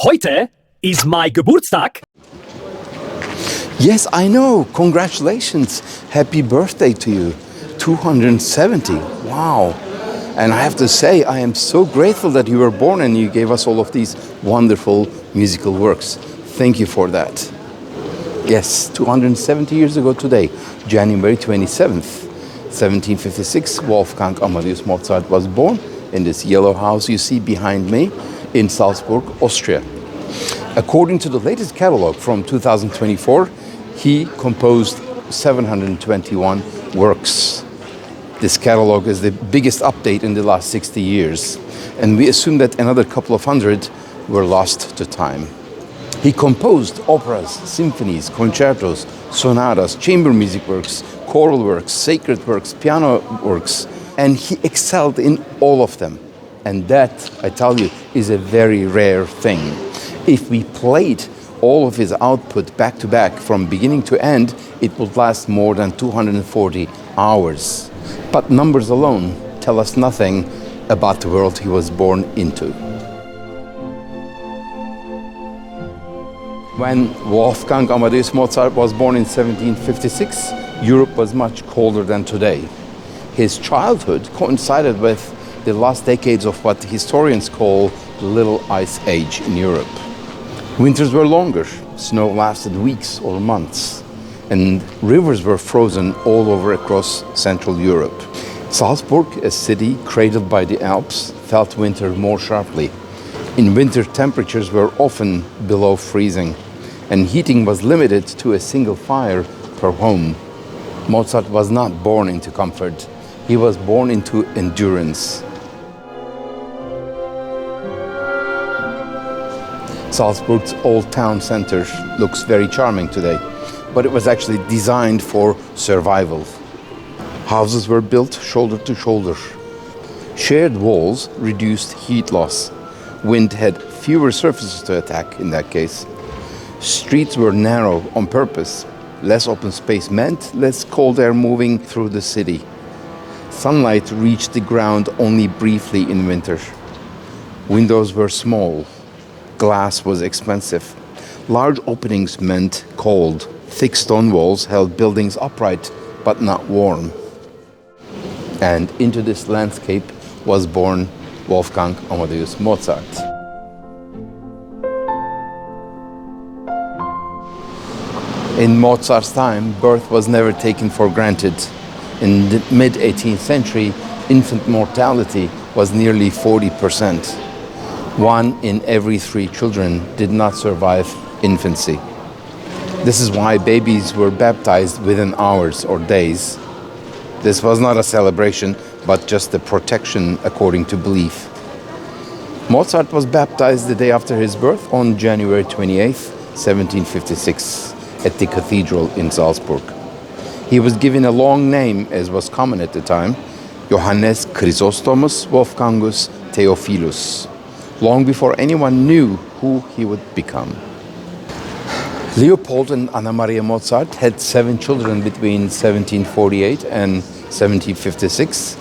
Heute is my Geburtstag. Yes, I know. Congratulations. Happy birthday to you. 270. Wow. And I have to say, I am so grateful that you were born and you gave us all of these wonderful musical works. Thank you for that. Yes, 270 years ago today, January 27th, 1756, Wolfgang Amadeus Mozart was born in this yellow house you see behind me in Salzburg, Austria. According to the latest catalogue from 2024, he composed 721 works. This catalogue is the biggest update in the last 60 years, and we assume that another couple of hundred were lost to time. He composed operas, symphonies, concertos, sonatas, chamber music works, choral works, sacred works, piano works, and he excelled in all of them. And that, I tell you, is a very rare thing. If we played all of his output back to back from beginning to end, it would last more than 240 hours. But numbers alone tell us nothing about the world he was born into. When Wolfgang Amadeus Mozart was born in 1756, Europe was much colder than today. His childhood coincided with the last decades of what historians call the Little Ice Age in Europe. Winters were longer, snow lasted weeks or months, and rivers were frozen all over across Central Europe. Salzburg, a city cradled by the Alps, felt winter more sharply. In winter, temperatures were often below freezing, and heating was limited to a single fire per home. Mozart was not born into comfort. He was born into endurance. Salzburg's old town center looks very charming today, but it was actually designed for survival. Houses were built shoulder to shoulder. Shared walls reduced heat loss. Wind had fewer surfaces to attack in that case. Streets were narrow on purpose. Less open space meant less cold air moving through the city. Sunlight reached the ground only briefly in winter. Windows were small. Glass was expensive. Large openings meant cold. Thick stone walls held buildings upright, but not warm. And into this landscape was born Wolfgang Amadeus Mozart. In Mozart's time, birth was never taken for granted. In the mid-18th century, infant mortality was nearly 40%. 1 in every 3 children did not survive infancy. This is why babies were baptized within hours or days. This was not a celebration, but just a protection according to belief. Mozart was baptized the day after his birth on January 28, 1756, at the cathedral in Salzburg. He was given a long name, as was common at the time, Johannes Chrysostomus Wolfgangus Theophilus, long before anyone knew who he would become. Leopold and Anna Maria Mozart had 7 children between 1748 and 1756.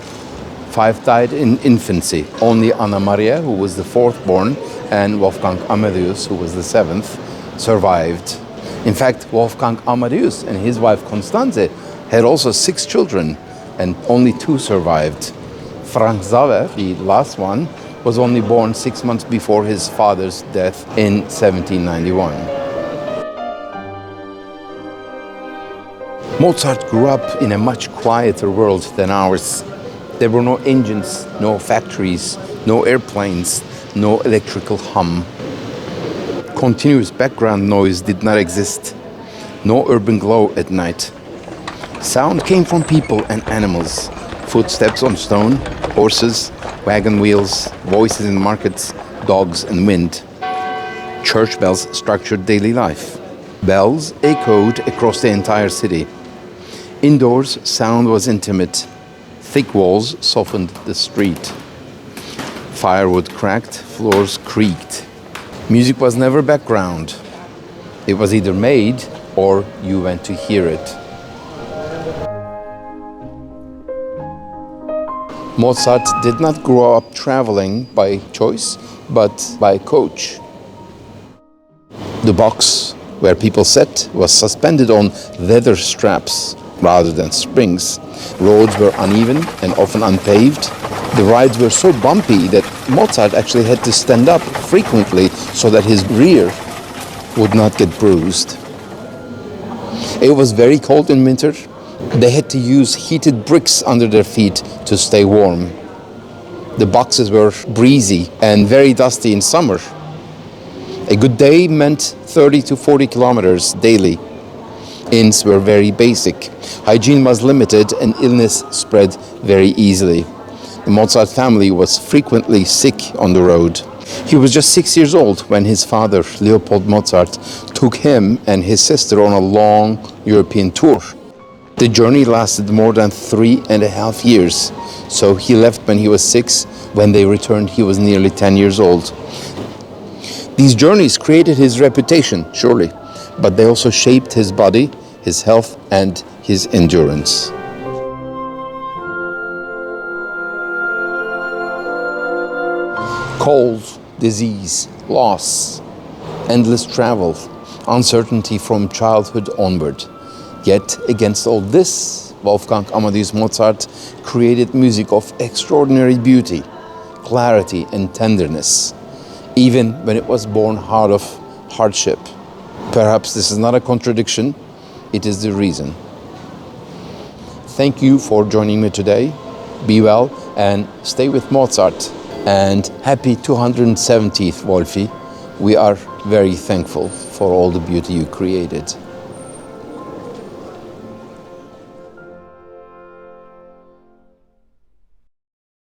5 died in infancy. Only Anna Maria, who was the 4th born, and Wolfgang Amadeus, who was the 7th, survived. In fact, Wolfgang Amadeus and his wife Constanze had also 6 children, and only 2 survived. Frank Xaver, the last one, was only born 6 months before his father's death in 1791. Mozart grew up in a much quieter world than ours. There were no engines, no factories, no airplanes, no electrical hum. Continuous background noise did not exist. No urban glow at night. Sound came from people and animals. Footsteps on stone, horses, wagon wheels, voices in markets, dogs and wind. Church bells structured daily life. Bells echoed across the entire city. Indoors, sound was intimate. Thick walls softened the street. Firewood cracked, floors creaked. Music was never background. It was either made or you went to hear it. Mozart did not grow up traveling by choice, but by coach. The box where people sat was suspended on leather straps rather than springs. Roads were uneven and often unpaved. The rides were so bumpy that Mozart actually had to stand up frequently so that his rear would not get bruised. It was very cold in winter. They had to use heated bricks under their feet to stay warm. The boxes were breezy and very dusty in summer. A good day meant 30 to 40 kilometers daily. Inns were very basic. Hygiene was limited and illness spread very easily. The Mozart family was frequently sick on the road. He was just 6 years old when his father, Leopold Mozart, took him and his sister on a long European tour. The journey lasted more than 3.5 years. So he left when he was 6. When they returned, he was nearly 10 years old. These journeys created his reputation, surely, but they also shaped his body, his health, and his endurance. Cold, disease, loss, endless travel, uncertainty from childhood onward. Yet, against all this, Wolfgang Amadeus Mozart created music of extraordinary beauty, clarity, and tenderness, even when it was born out of hardship. Perhaps this is not a contradiction, it is the reason. Thank you for joining me today. Be well and stay with Mozart. And happy 270th, Wolfie. We are very thankful for all the beauty you created.